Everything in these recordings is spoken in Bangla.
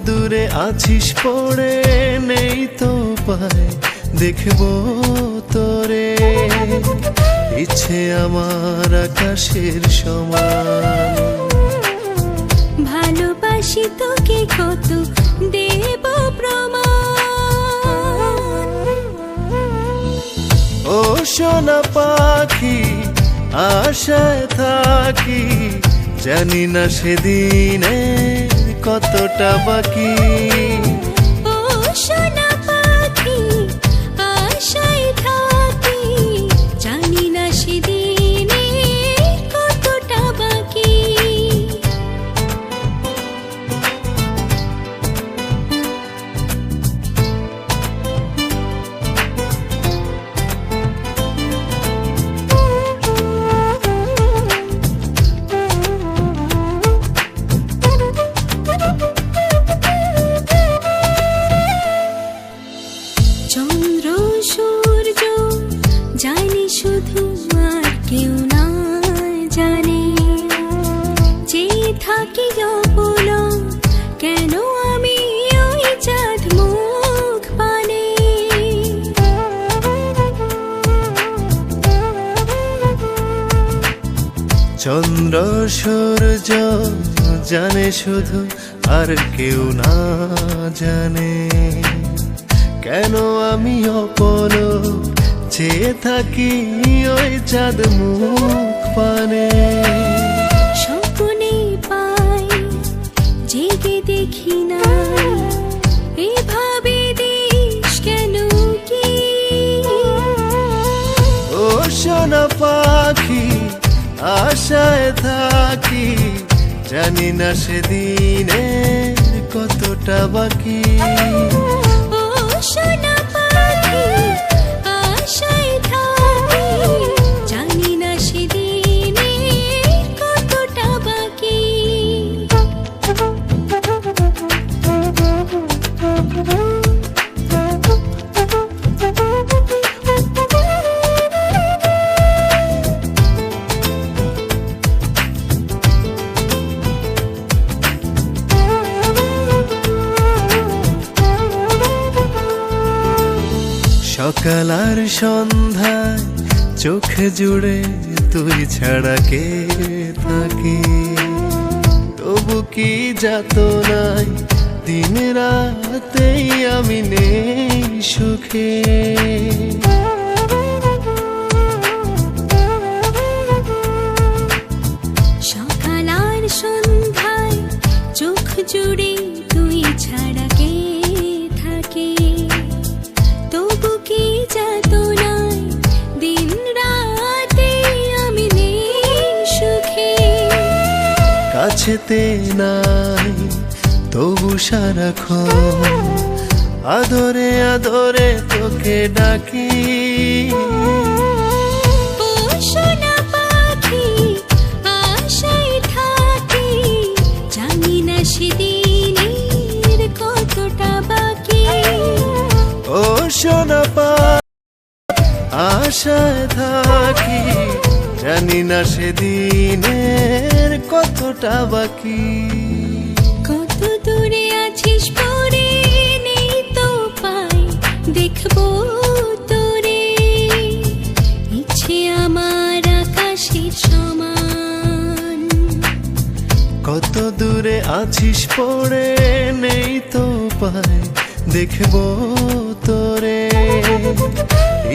দূরে আছিস পড়ে নেই তো উপায় দেখবো তোরে, ইচ্ছে আমার আকাশের সমান। ভালোবাসি তোকে কত দেব প্রমাণ। ও সোনা পাখি আশায় থাকি, জানি না সেদিনে কতটা বাকি। ও সোনা পাখি আশায় থাকি, জানি না সেদিনে কতটা বাকি। চন্দ্র সূর্য জানি শুধু, আর কেউ না জানে। যে থাকি অপলক কেন আমি ওই চাঁদ মুখ পানে। চন্দ্র সূর্য জানে শুধু, আর কেউ না জানে। কেন আমি অপলক চেয়ে থাকি ওই চাঁদ মুখ পানে। স্বপ্নে পাই জেগে দেখি না, এভাবে দিস কেন কি। ও সোনা পাখি আশায় থাকি, জানি না সেদিনে কতটা বাকি। ও সোনা পাখি আশায় থাকি, জানি না সেদিনে কতটা বাকি। সকাল আর সন্ধ্যায় চোখ জুড়ে তুই ছাড়া কে থাকি। তবু কি যাতনাই দিন রাতেই আমি নেই সুখে। সকাল আর সন্ধ্যায় চোখ জুড়ে তুই ছাড়া কে থাকে। তবু কি যাতনায় দিন রাতে আমি নেই সুখে। কাছেতে নাই তবু সারাক্ষণ আদরে আদরে তোকে ডাকি। ও সোনা পাখি আশায় থাকি, জানি না সেদিনের কতটা বাকি। ও সোনা পাখি আশায় থাকি, জানি না সেদিনের কতটা বাকি। কত দূরে আছিস পড়ে নেই তো পাই দেখবো তোরে, ইচ্ছে আমার আকাশের সমান। কত দূরে আছিস পড়ে নেই তো পায় দেখবো তোরে,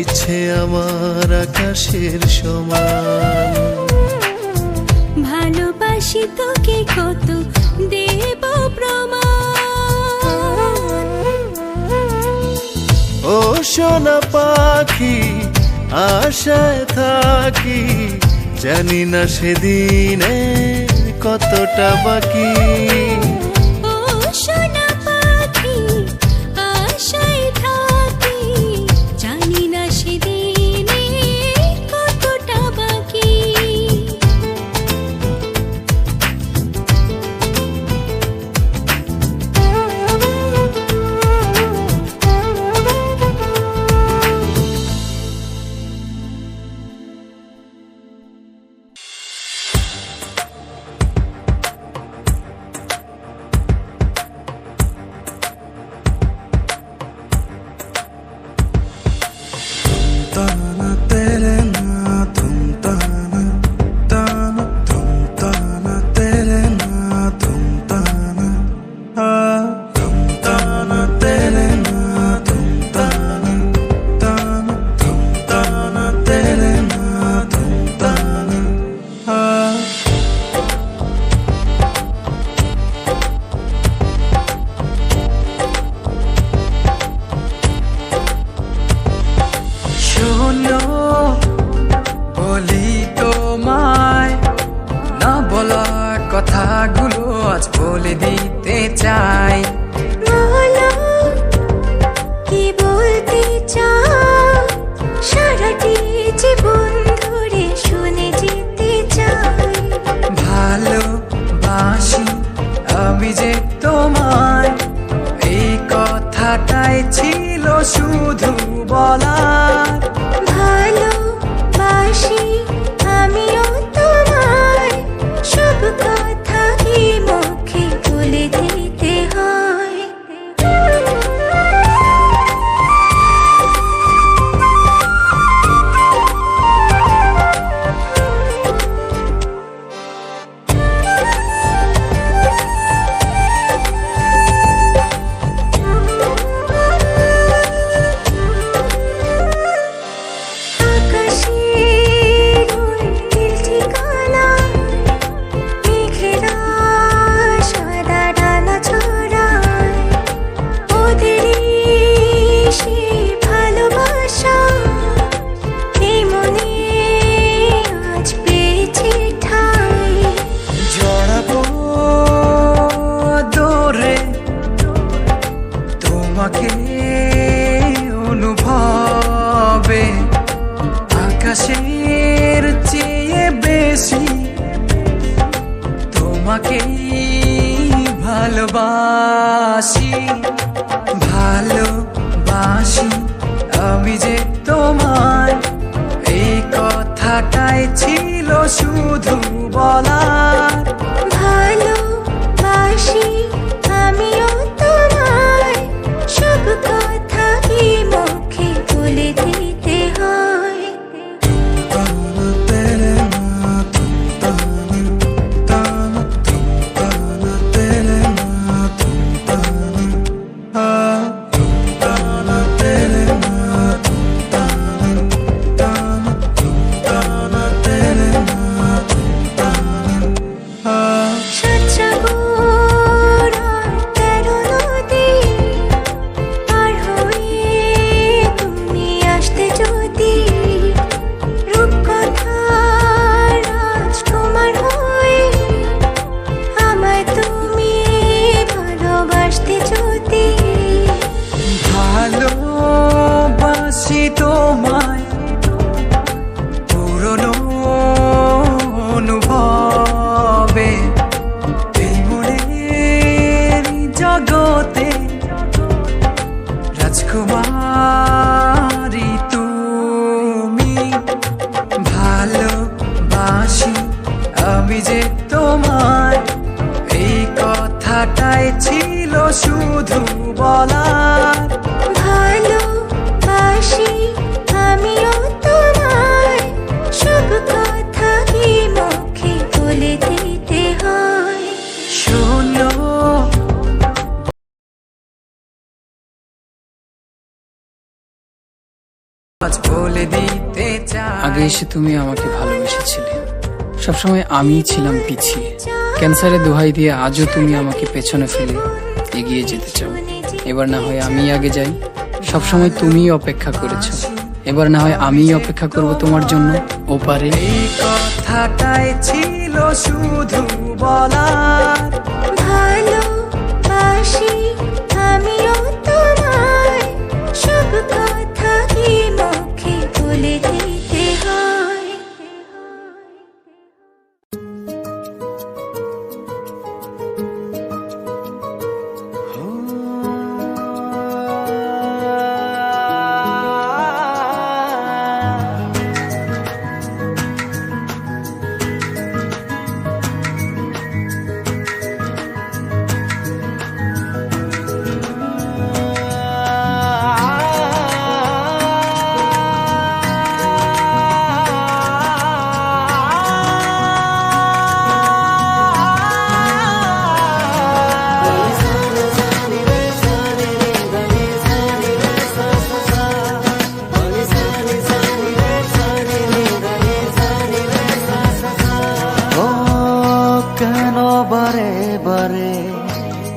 ইচ্ছে আমার আকাশের সমান। ভালোবাসি তোকে কত দেব প্রমাণ। ও সোনা পাখি আশায় থাকি, জানি না সেদিনে কতটা বাকি। ও সোনা পাখি আশায় থাকি, জানি না সেদিনে কতটা বাকি। আমি যে তোমায়, এই কথাটাই ছিল শুধু বলার। ভালোবাসি আমিও তোমায়, সব কথা কি মুখে বলে দিতে হয়? আকাশের ওই নীল ঠিকানা, মেঘেরা সাদা ডানা ছড়ায়, ওদেরই সেই ভালোবাসা এই মনে আজ পেয়েছে ঠাঁই। জড়াবো দৌড়ে তোমাকে অনুভবে, আকাশের চেয়ে বেশি তোমাকেই ভালোবাসি। ভালোবাসি আমি যে তোমায়, এই কথাটাই ছিল শুধু বলার। ভালোবাসি আমিও তোমায়, সব কথা কি মুখে বলে দিতে হয়? সাতসাগর আর 13 নদী পার হয়ে তুমি আসতে যদি, রূপকথার রাজকুমার হয়ে আমায় তুমি ভালোবাসতে যদি। ভালোবাসি তোমায় পুরনো অনুভবে, এই মনের জগতে রাজকুমারী তুমি। ভালোবাসি আমি যে তোমায়, এই কথাটাই ছিল শুধু বলার। ভালোবাসি আমিও তোমায়, সব কথা কি মুখে বলে দিতে হয়? শোনো আজ বলে দিতে চাই, আগে এসে তুমি আমাকে ভালোবেসেছিলে, সবসময় আমিই ছিলাম পিছিয়ে। ক্যান্সারে দোহাই দিয়ে আজও তুমি আমাকে পেছনে ফেলে এগিয়ে যেতে চাও। এবার না হয় আমি আগে যাই, সবসময় তুমিই অপেক্ষা করেছো, এবার না হয় আমিই অপেক্ষা করব তোমার জন্য ওপারে। এই কথাটাই ছিল শুধু বলার। ভালোবাসি আমিও তোমায়, সব কথা কি মুখে বলে দিতে হয়?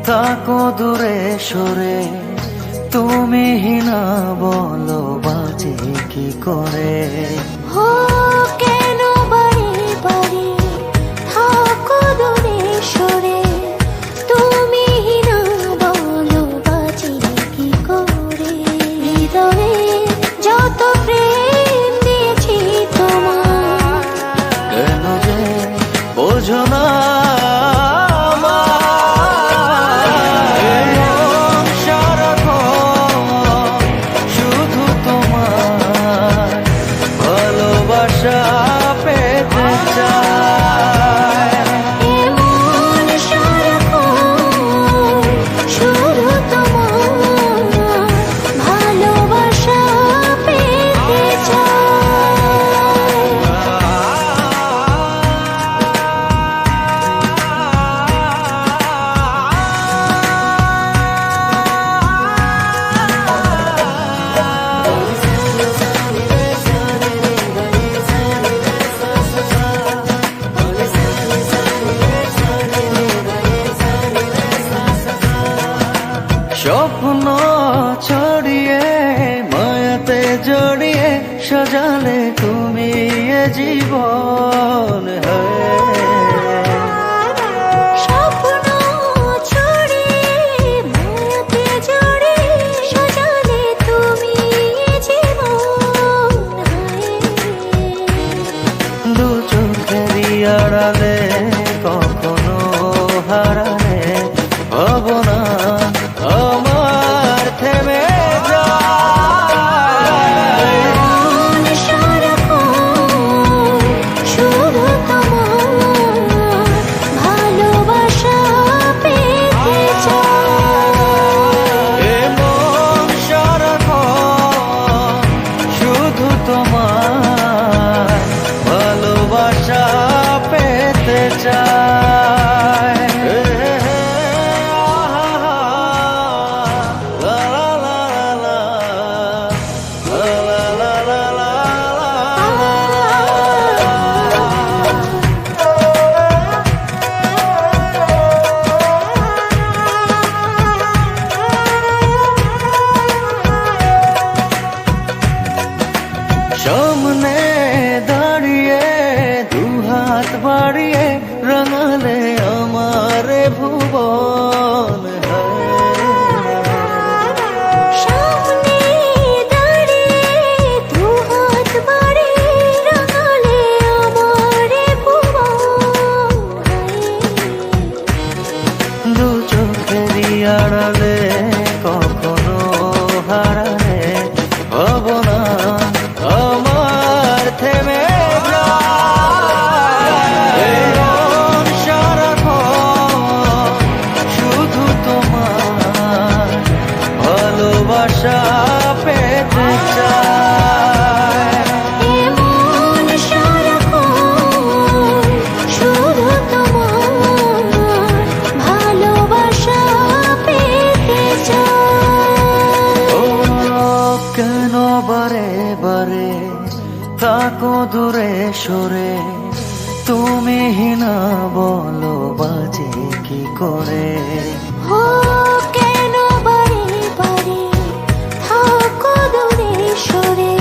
থাকো দূরে সরে, তুমি না বলো বাজে কি করে। হো কেন বারে বারে থাকো দূরে সরে, তুমি না বলো বাজে কি করে। হৃদয়ে যত প্রেম দিয়েছি তোমার, কেন যে বোঝো না স্বপ্ন ছড়িয়ে মায়াতে জড়িয়ে সাজালে তুমি এ জীবন স্বপ্ন ছড়িয়ে মায়াতে জড়িয়ে সাজালে তুমি এ জীবন দু চোখেরই আড়ালে কখনো হারালে ভাবনা আমার থেমে যায়। সারাক্ষণ শুধু তোমার ভালোবাসা পেতে চাই। এ মন সারাক্ষণ শুধু তোমার ভালোবাসা পেতে চায়। লা লা লা লা লা লা লা লা সামনে দাঁড়িয়ে দুহাত বাড়িয়ে রাঙালে আমার ভুবন সামনে দাঁড়িয়ে দুহাত বাড়িয়ে রাঙালে আমার ভুবন। দু চোখেরই আড়ালে কখনো হারালে ভাবনা আমার থেমে যায়। এ মন সারাক্ষণ শুধু তোমার ভালোবাসা পেতে চায়। এমন সারাক্ষণ শুধু তোমার ভালোবাসা পেতে চাই। ও কেন বারে বারে তাকো দূরে সরে, তুমি হিনা বলো বাজে কি করে। ও কেন বারে বারে থাকো দূরে সরে,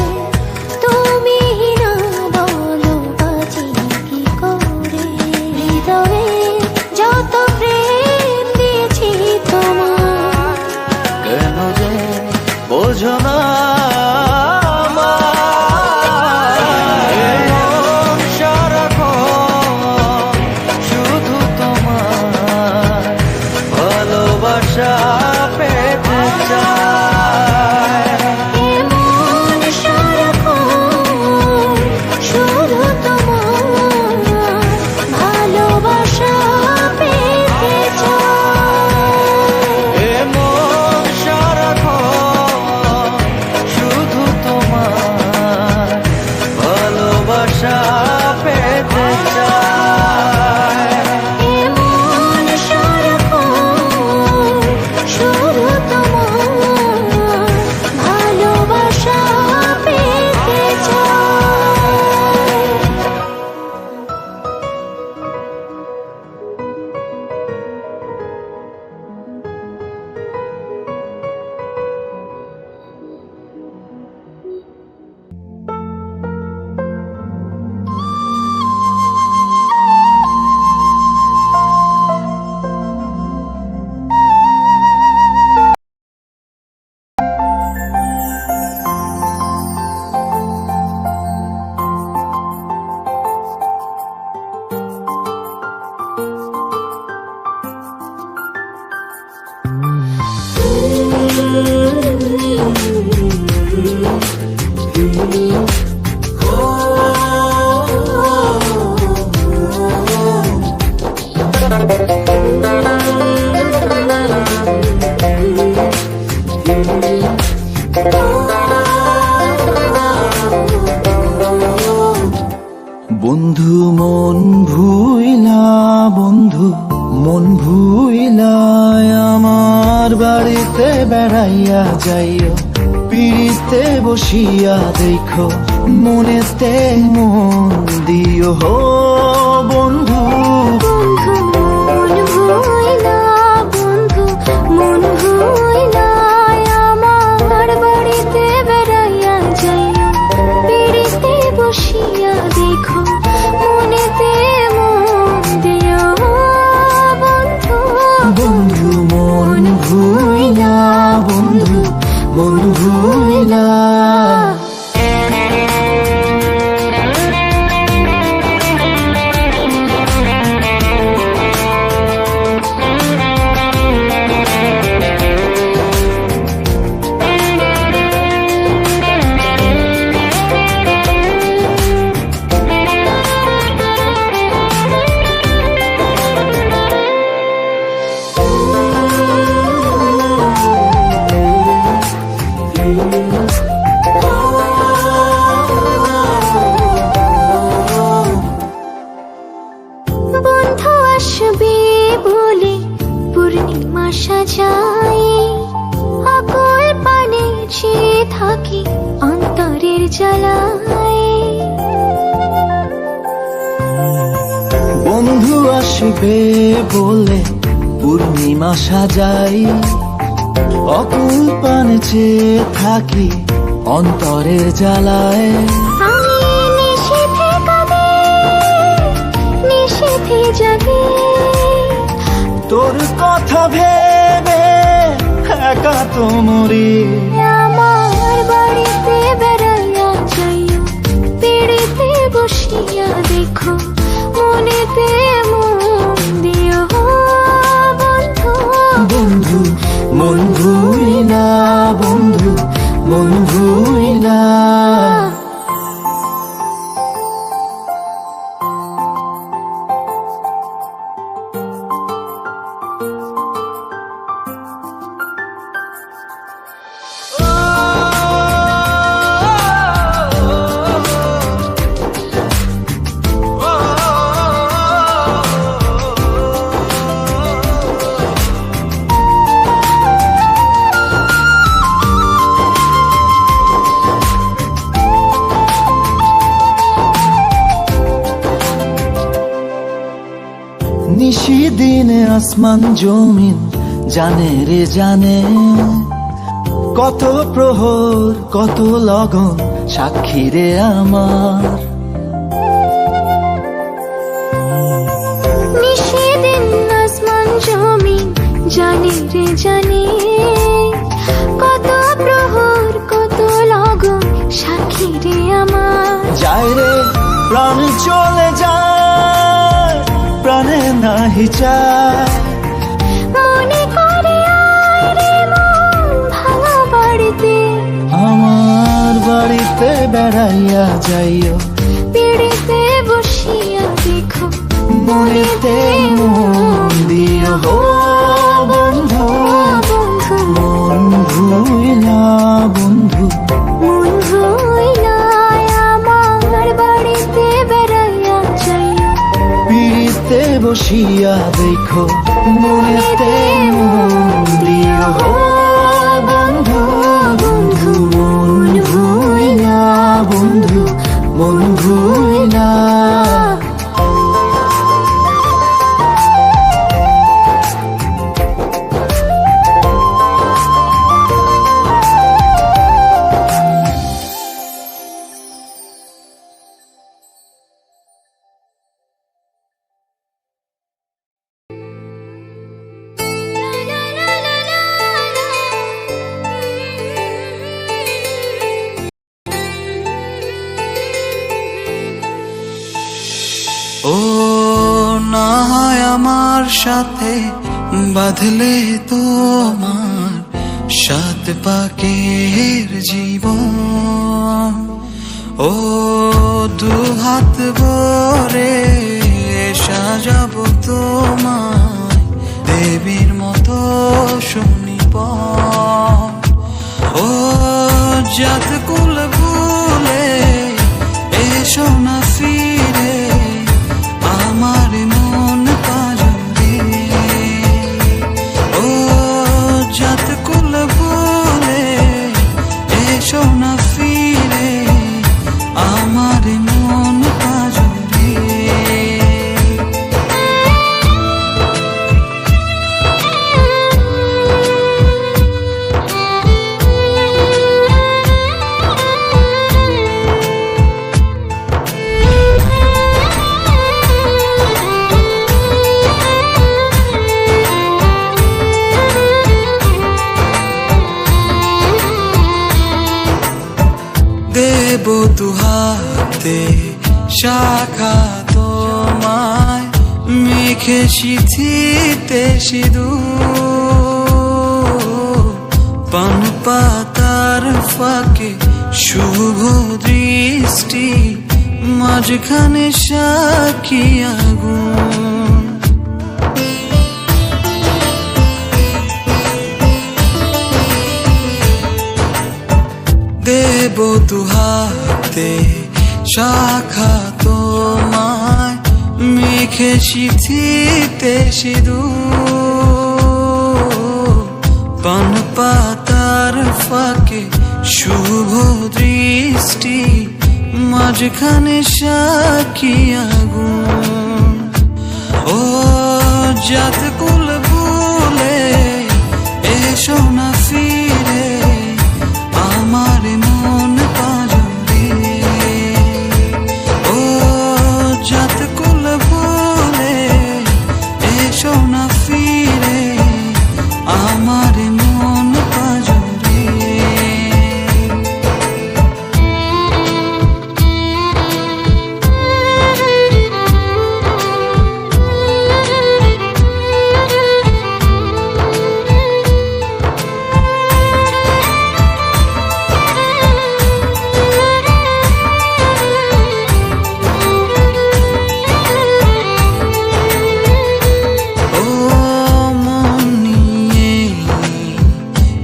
তুমি না বলো বাজে কি করে। হৃদয়ে যত প্রেম দিয়েছি তোমার, কেন যে বোঝো না শুধু তোমার ভালোবাসা পেতে চায়। এমন সারাক্ষণ শুধু তোমার ভালোবাসা পেতে চাই। এ মন সারাক্ষণ শুধু তোমার ভালোবাসা পেতে চায়। এমন সারাক্ষণ শুধু তোমার ভালোবাসা পেতে চাই। বন্ধু মন ভুইলা, বন্ধু মন ভুইলা আমার বাড়িতে বেড়াইয়া যাইও, পিড়িতে বসিয়া দেখো মনেতে মন দিও হো বন্ধু। বন্ধু মন ভুইলা, বন্ধু মন ভুইলা ভুইলা বন্ধু মন ভুইলা। বন্ধু আসবে বলে পূর্ণিমা সাজাই, আকুল পানে চেয়ে থাকি অন্তরের জ্বালায়। বন্ধু আসবে বলে পূর্ণিমা সাজাই, অকুল পানে চেয়ে থাকি অন্তরের জ্বালায়। আমি নিশীথে কাঁদে, নিশীথে জাগে, তোর কথা ভেবে একা তো মরি। আমার বাড়িতে বেড়াইয়া যাইও, পেড়িতে বসিয়া দেখো, মনেতে মন দিও বন্ধু। বন্ধু মন ভুইলা বন্ধু মন ভুইলা। নিশি দিনে আসমান জমিন জানে রে জানে, কত প্রহর কত লগন সাক্ষী রে আমার। নিশীদিন আসমান জমিন জানে রে জানে, কত প্রহর কত লগন সাক্ষী রে আমার। যায় রে প্রাণ চলে যায়, প্রাণে নাহি চায়। মনে করে আয় রে মন ভাঙা বাড়িতে, আমার বাড়িতে বেড়াইয়া যাইও, পেড়িতে বসিয়া দেখো, মনেতে মন দিও হো বন্ধু। বন্ধু মন ভুইলা বন্ধু মন ভুইলা আমার বাড়িতে বেড়াইয়া যাইও, পিড়িতে বসিয়া দেখো, মনেতে মন দিও হো বন্ধু। বন্ধু মন ভুইলা বন্ধু মন ভুইলা। ও না হয় আমার সাথে বাঁধলে তোমার সাত পাকের জীবন। ও দু হাত ভরে সাজাবো তোমায় দেবীর মতো সুনিপন। ও জাত কুল ভুলে এসো না ফিরে আমার মন পাজরে। ও জাত কুল ভুলে এসো না ফিরে আমার মন পাজরে। দুহাতে শাখা তোমায় মেখে সিঁথিতে সিঁদুর পান পাতার ফাঁকে শুভ দৃষ্টি মাঝখানে সাক্ষী আগুন দেব দুহাতে শাখা তোমায় মেখে সিঁথিতে সিঁদুর পান পাতার ফাঁকে শুভ দৃষ্টি মাঝখানে সাক্ষী আগুন ও জাত কুল ভুলে এসো না ফিরে আমার মন পাজরে ও জাত কুল ভুলে এসো না ফিরে আমার মন পাজরে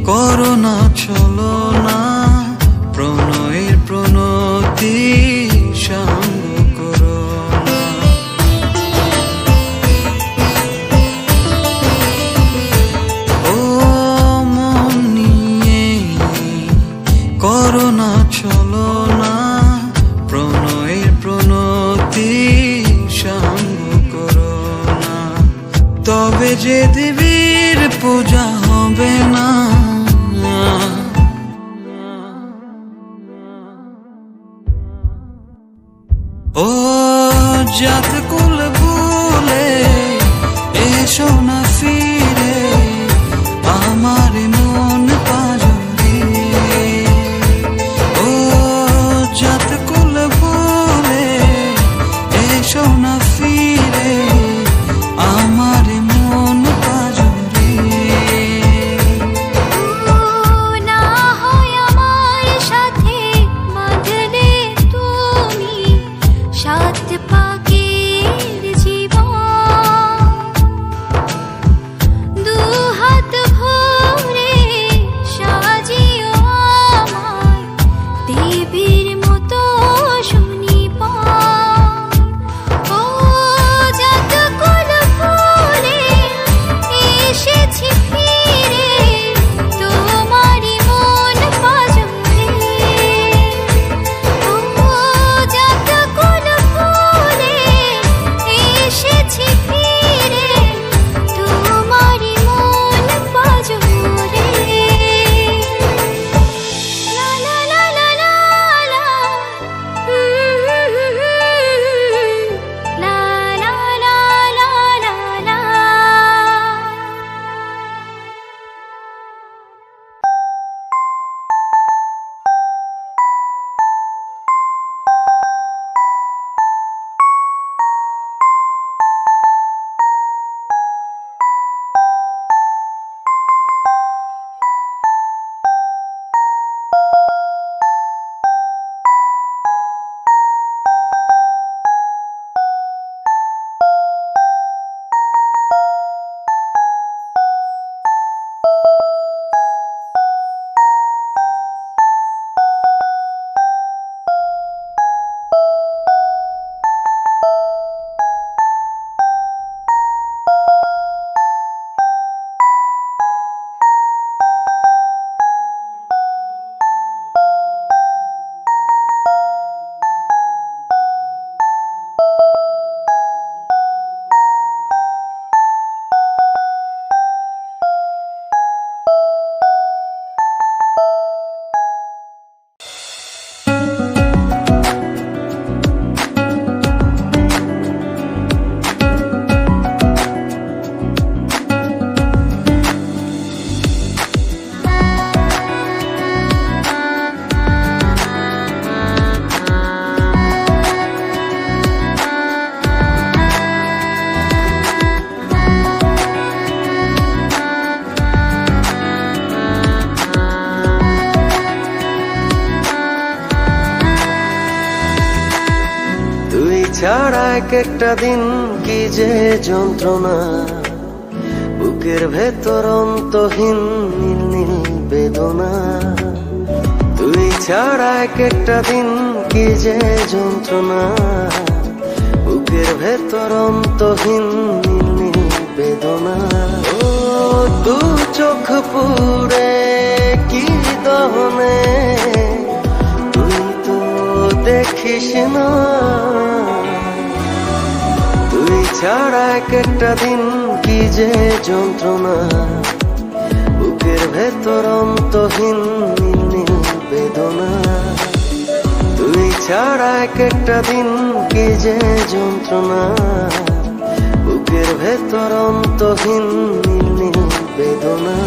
করোনা চলো না প্রণয়ের প্রণতি সঙ্গ করো না ও মন নিয়ে করোনা চলো না প্রণয়ের প্রণতি সঙ্গ করো না তবে যে দেবীর পূজা হবে না ও জাত কুল ভুলে এসো না ফিরে আমার মন পাজরে ও জাত কুল ভুলে এসো না ফিরে আমার মন পাজরে না হয় আমার সাথে বাঁধলে তুমি সাত পাকে ছাড়া এক একটা দিন কি যে যন্ত্রণা, বুকের ভেতর অন্তহীন নীল নীল বেদনা। তুই ছাড়া এক একটা দিন কি যে যন্ত্রণা, বুকের ভেতর অন্তহীন নীল নীল বেদনা। ও দু চোখ পুরে কি দহনে, তুই তো দেখিস না। তুই ছাড়া এক একটা দিন কি যে যন্ত্রণা, বুকের ভেতর অন্তহীন নীল নীল বেদনা। তুই ছাড়া এক একটা দিন কি যে যন্ত্রণা, বুকের ভেতর অন্তহীন নীল নীল বেদনা।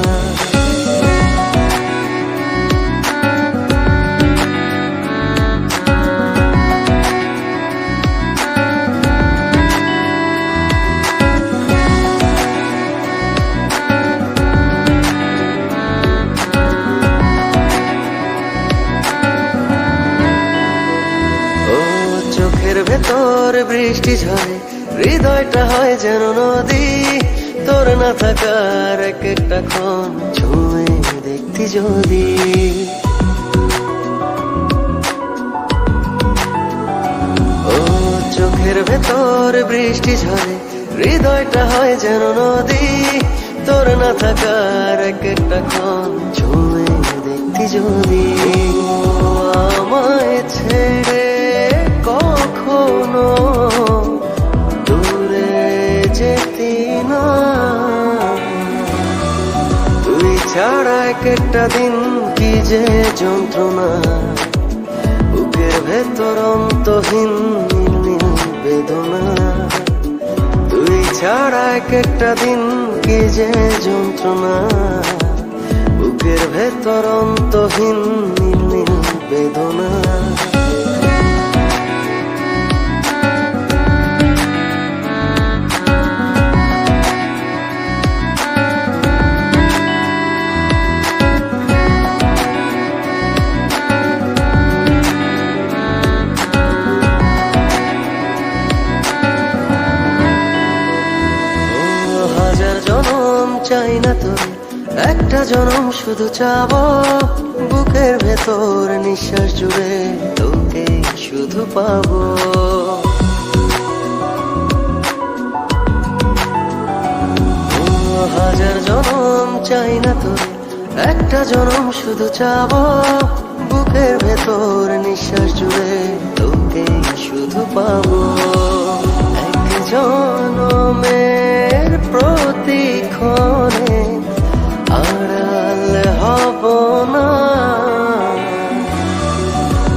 চোখের ভেতর বৃষ্টি ঝরে, হৃদয়টা হয় যেন নদী। তোর না থাকার এক একটা ক্ষণ ছুঁয়ে দেখতি যদি। ও চোখের ভেতর বৃষ্টি ঝরে, হৃদয়টা হয় যেন নদী। তোর না থাকার এক একটা ক্ষণ ছুঁয়ে দেখতি যদি। আমায় ছেড়ে কখনো দূরে যেতি না। তুই ছাড়া এক একটা দিন কি যে যন্ত্রণা, বুকের ভেতর অন্তহীন নীল নীল বেদনা। তুই ছাড়া এক একটা দিন কি যে যন্ত্রণা, বুকের ভেতর অন্তহীন নীল নীল বেদনা। হাজার জনম চাই না তোরে, একটা জনম শুধু চাবো। বুকের ভেতর নিঃশ্বাস জুড়ে তোকে শুধু পাবো। হাজার জনম চাই না তোরে, একটা জনম শুধু চাবো। বুকের ভেতর নিঃশ্বাস জুড়ে তোকে শুধু পাবো। এক জনমের প্রতিক্ষণে আড়াল হব না।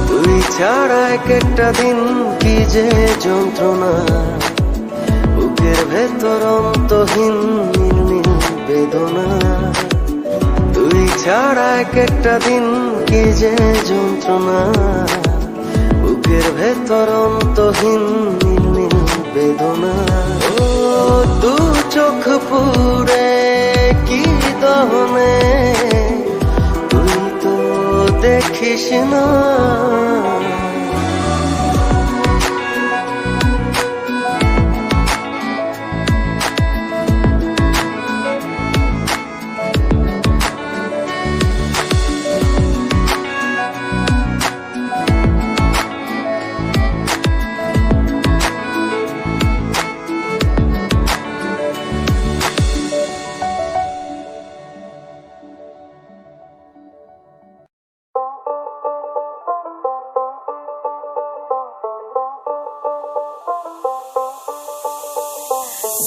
তুই ছাড়া এক একটা দিন কি যে যন্ত্রণা, বুকের ভেতর অন্তহীন নীল নীল বেদনা। তুই ছাড়া এক একটা দিন কি যে যন্ত্রণা, বুকের ভেতর অন্তহীন নীল নীল বেদনা। ও দু চোখ পুরে কি দহনে, তুই তো দেখিস না।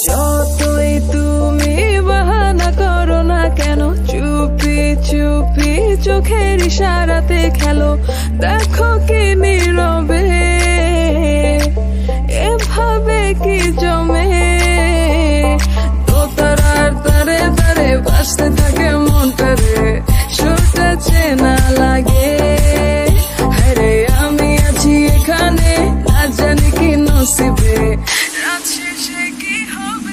যতই তুমি বাহানা করো না কেন, চুপি চুপি চোখের ইশারাতে খেলো। দেখো কি নীরবে এভাবে কি জমে, দোতারার তারে তারে বাজতে থাকে মনটারে, সুরটা চেনা লাগে। আরে আমি আছি এখানে, না জানি কি নসিবে, রাত শেষে কি হবে।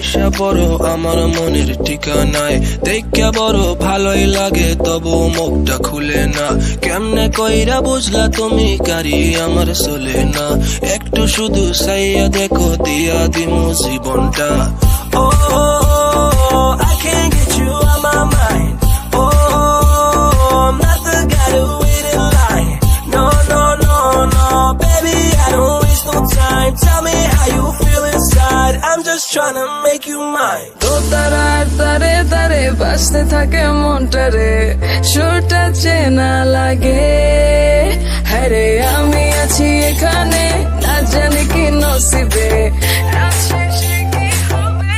আইসা পড়ো আমার মনের ঠিকানায়, দেখা বড় ভালোই লাগে তবু মুখটা খুলে না। কেমনে কইরা বুঝলা তুমি কারি আমার চলে না, একটু শুধু চাইয়া দেখো দিয়া দিমু জীবনটা। Oh, I can't get you out my mind. Oh, I'm not the guy to wait in line. No, no, no, no, baby, I don't waste no time. Tell me how you feel inside. I'm just trying to make you mine. তো তারার তারে তারে বাজতে থাকে মনটারে, সুরটা চেনা লাগে। হ্যাঁ রে আমি আছি এখানে, না জানি কি নসিবে আছে সে কি হবে।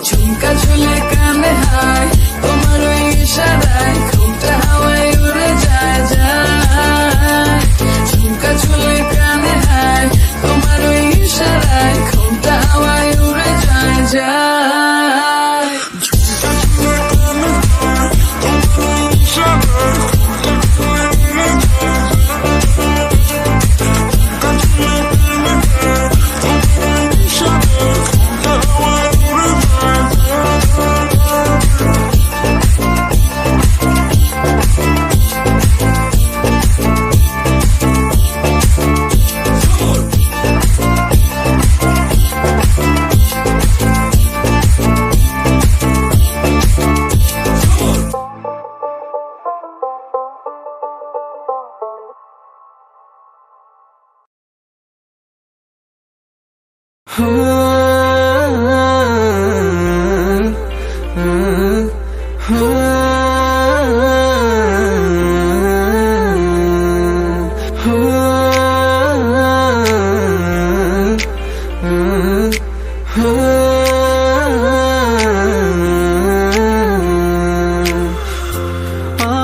ঝুমকা ঝুলে কানে হায়, তোমার ওই ইশারায় ঘুমটা হাওয়ায় উড়ে যায় যায়। ঝুমকা ঝুলে কানে হায়, তোমার ওই ইশারায় ঘুমটা হাওয়ায় উড়ে যায় যায়।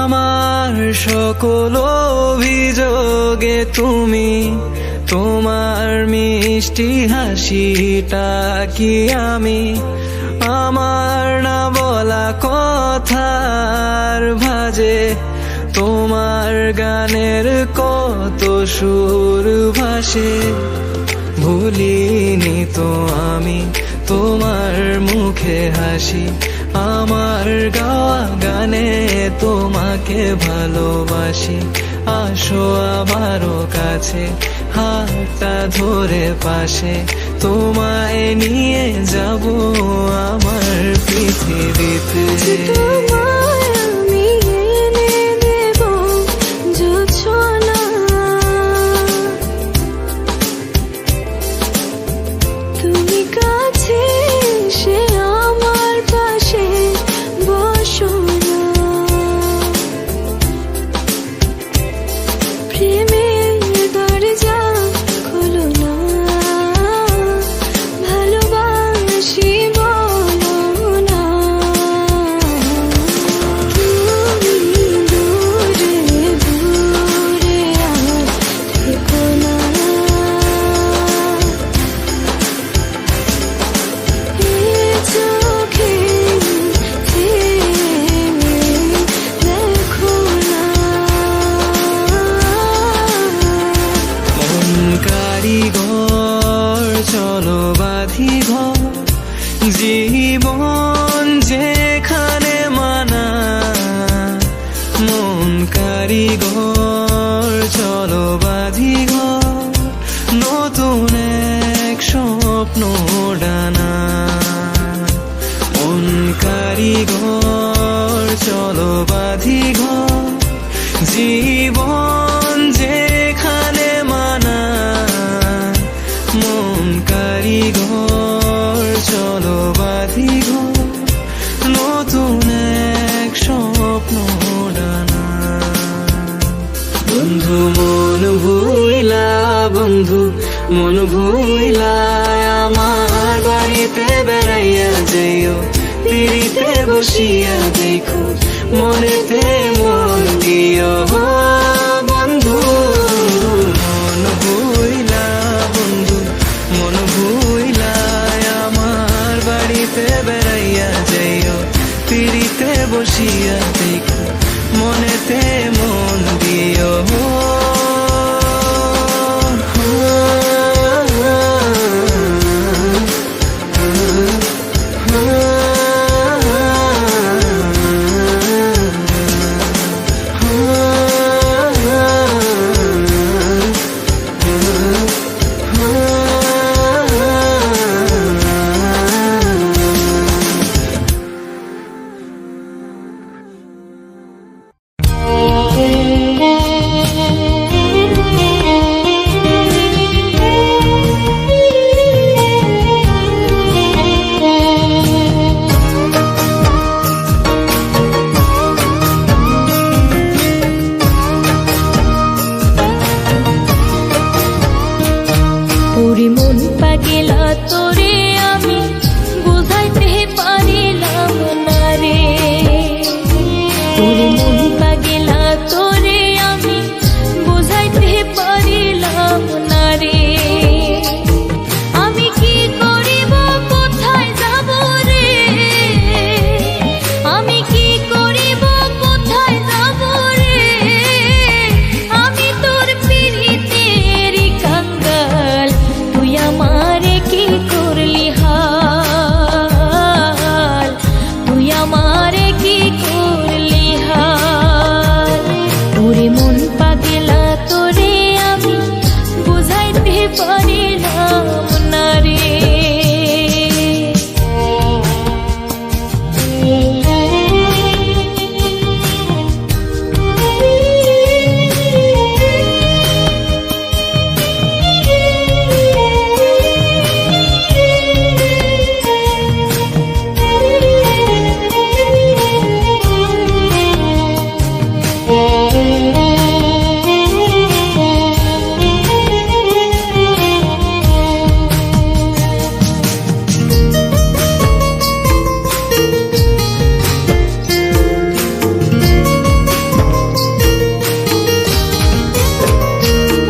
আমার সকল অভিযোগে তুমি, তোমার মিষ্টি হাসিটা কি আমি, আমার না বলা কথার ভাজে তোমার গানের কত সুর ভাসে। ভুলিনি তো আমি তোমার মুখে হাসি, আমার গাওয়া গানে তোমাকে ভালোবাসি। আসো আমারও কাছে, হাতটা ধরে পাশে, তোমায় নিয়ে যাব আমার পৃথিবীতে। তোমায় আমি এনে দেব জোছনা, তুমি কাছে এসে আমার পাশে বসো না। প্রেমের দরজা খোলো না, ভালোবাসি বলো না। তুমি দূরে দূরে আর থেকো না, এ চোখে দেখো না। মন কারিগর চলো বাঁধি ঘর, জীবন যেখানে মানা। মন কারিগর চলো বাঁধি ঘর, নতুন এক স্বপ্ন ডানা। মন কারিগর চলো বাঁধি ঘর, জীবন যেখানে মানা। মন কারিগর চলো বাঁধি ঘর, নতুন এক স্বপ্ন ডানা। বন্ধু মন ভুইলা, বন্ধু মন ভুইলা, আমার বাড়িতে বেড়াইয়া যাইও, পিড়িতে বসিয়া দেখো, মনেতে মন দিও। বন্ধু মন ভুইলা, বন্ধু মন ভুইলা, আমার বাড়িতে বেড়াইয়া যাইও, পিড়িতে বসিয়া দেখো, মনেতে মন তোরে মন পাগেলা তোরে আমি বুঝাইতে পারিলাম না রে, তোরে মন পাগেলা তোরে আমি বুঝাইতে পারিলাম না রে। আমি কি করিব কোথায় যাব রে, আমি কি করিব কোথায় যাব রে, আমি তোর পিরিতের কাঙ্গাল, তুই আমারে কি করলি হাল, তুই আমারে কি করলি হাল। তোরে মন পাগলা তোরে আমি বুঝাইতে পারিলাম না রে।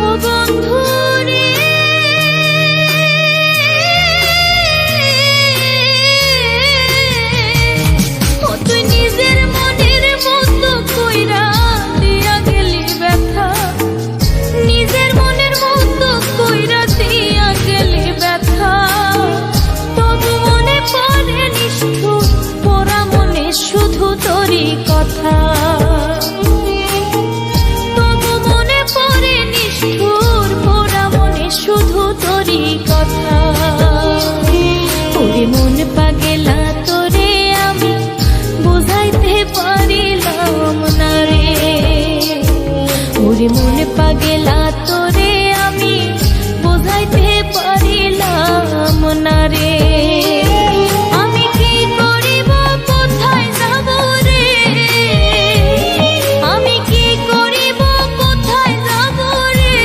ও বন্ধু রে, ও তুই নিজের মনের মতো কইরা দিয়া গেলি ব্যথা, নিজের মনের মতো কইরা দিয়া গেলি ব্যথা। তবু মনে পড়ে নিষ্ঠুর পোড়া মনে শুধু তোরই কথা, তবু মনে পড়ে নিষ্ঠুর পোড়া মনে শুধু তোরই কথা। ওরে মন পাগলা তোরে আমি বুঝাইতে পারিলাম না রে, ওরে মন পাগলা তোরে আমি বুঝাইতে পারিলাম না রে। আমি কি করিব কোথায় যাব রে, আমি কি করিব কোথায় যাব রে,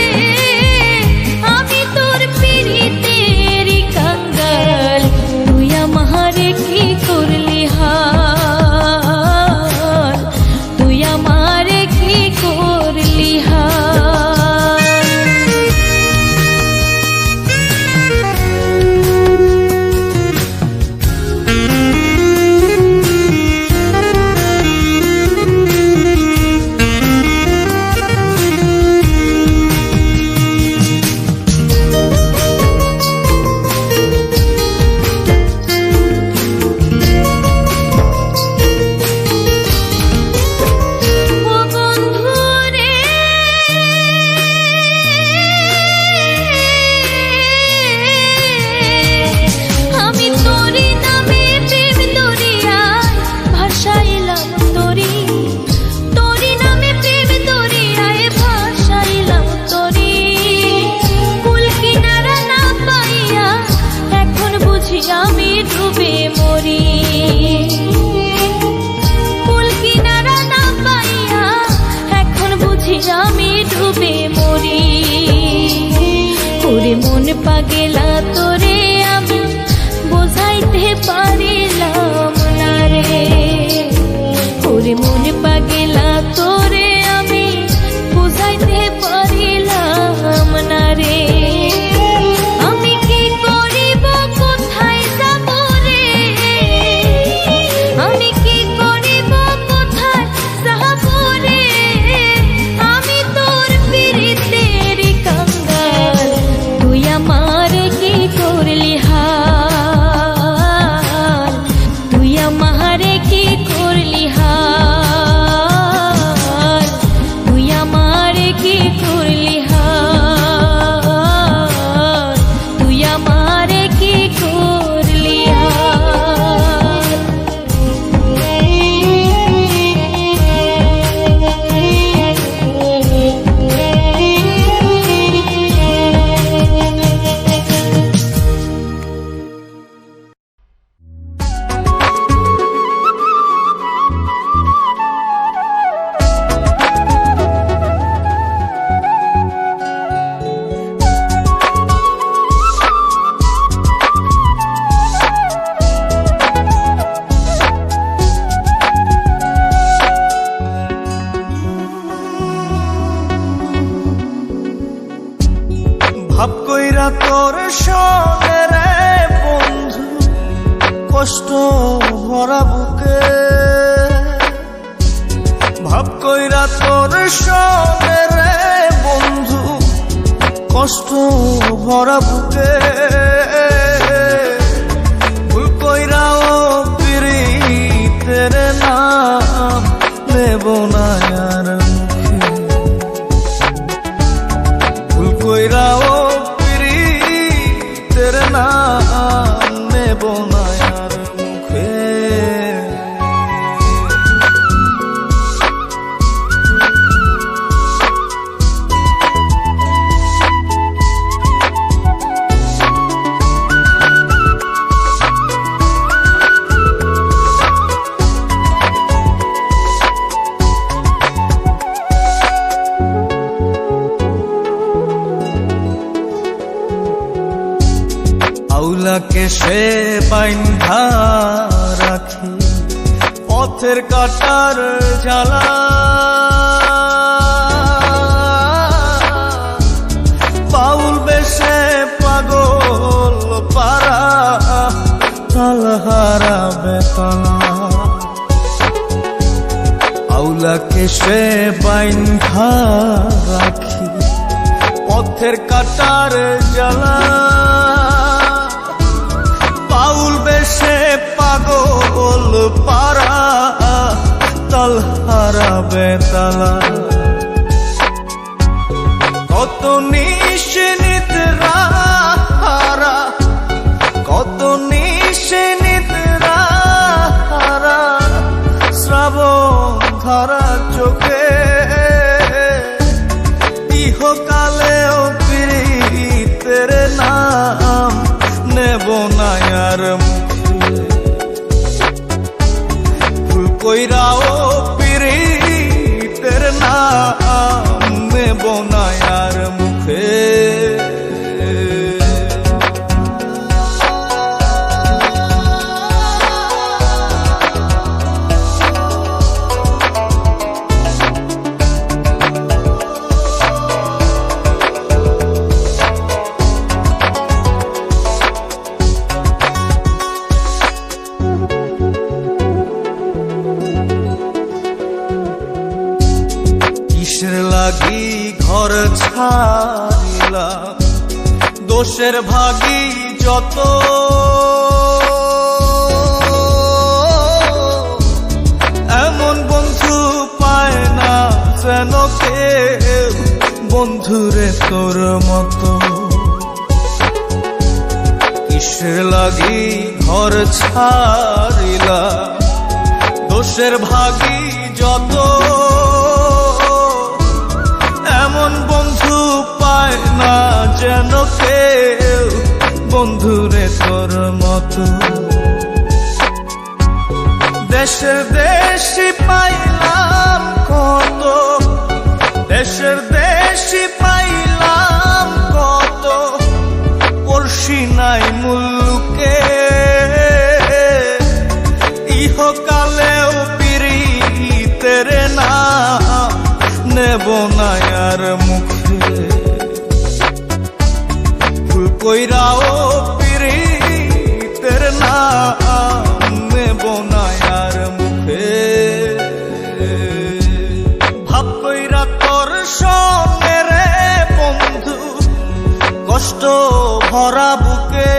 আমি তোর পিরিতের কাঙ্গাল, তুই আমারে কি করলি হাল, তুই আমারে কি করলি হাল। ও বন্ধু রে, আমি তোরি নামে প্রেম দরিয়ায় ভাসাইলাম তোরি, তোরি নামে প্রেম দরিয়ায় ভাসাইলাম তোরি। কুল কিনারা না পাইয়া এখন বুঝি আমি ডুবে মরি, কুল কিনারা না পাইয়া এখন বুঝি আমি ডুবে মরি। ওরে মন পাগলা তোরে আমি বোঝাইতে পারিলাম না রে, ওরে মন পাগলা তোরে আমি বুঝাইতে পারিলাম না রে। আমি কি করিব কোথায় যাব রে, আমি কি করিব কোথায় যাব রে, আমি তোর পিরিতের কাঙ্গাল, তুই আমারে কি ভাব কইরা তোর সঙ্গে রে বন্ধু কষ্ট ভরা বুকে ভাব কইরা তোর সঙ্গে রে বন্ধু কষ্ট ভরা বুকে ভুল কইরাও পিরিতের নাম নেব না আর মুখে ভুল কইরাও পিরিতের নাম নেব না আর মুখে আউলাকে সে বাইন্ধা রাখি পথের কাটার জ্বালা বাউল বেশে পাগল পারা তালহারা বেতলা আউলাকে সে বাইন্ধা রাখি পথের কাটার জ্বালা বাউল বেশে পাগল পারা তালহারা বেতালা কত নিশিনিত রাহারা কত নিশিনিত রাহারা শ্রাবণ ধারা চোখে ইহকালেও পিরিতের নাম নেব না আর মুখে ভুল কইরাও পিরিতের নাম নেব না আর মুখে কিসের লাগি ঘর ছাড়িলাম দোষের ভাগী যত এমন বন্ধু পায় না যেন কেউ বন্ধুরে তোর মতো কিসের লাগি ঘর ছাড়িলাম দোষের ভাগী যত এমন বন্ধু পায় না যেন কেউ বন্ধুরে তোর মতো দেশের দেশি পাইলাম কত দেশের দেশি পাইলাম কত পড়শি নাই মুল্লুকে ইহকালেও পিরিতের নাম নেব না আর মুখে ভুল কইরাও পিরিতের নাম নেব না আর মুখে ভাব কইরা তোর সঙ্গে রে বন্ধু কষ্ট ভরা বুকে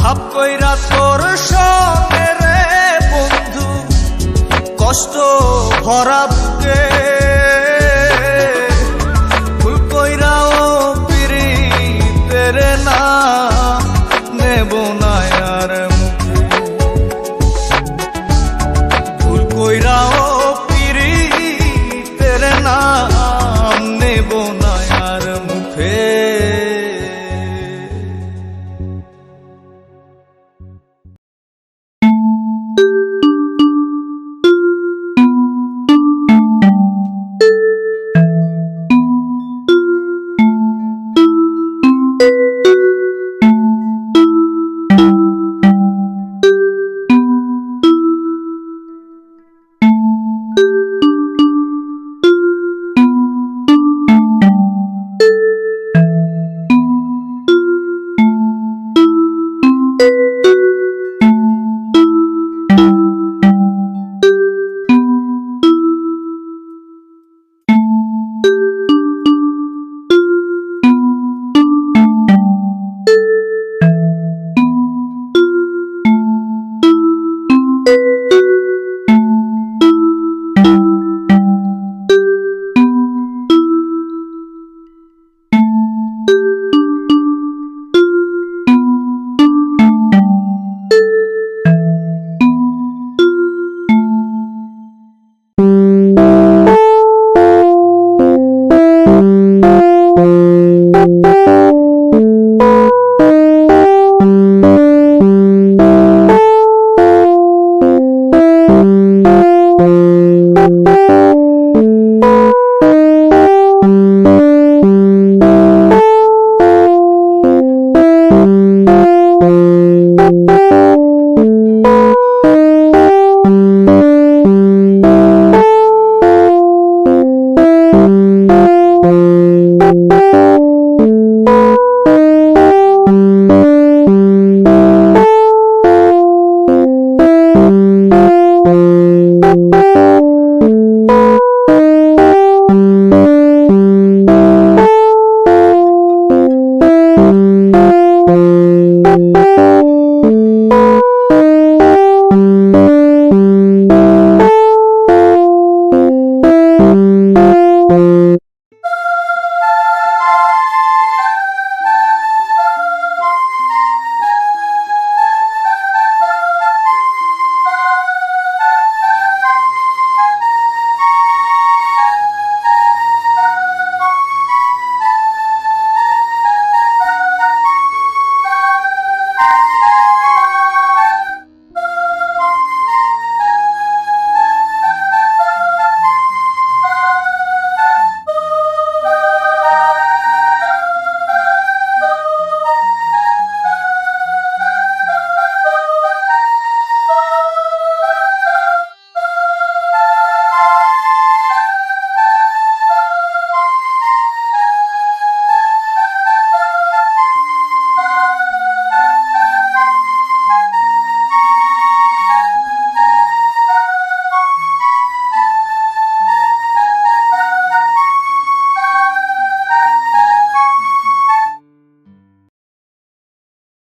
ভাব কইরা তোর সঙ্গে রে বন্ধু কষ্ট ভরা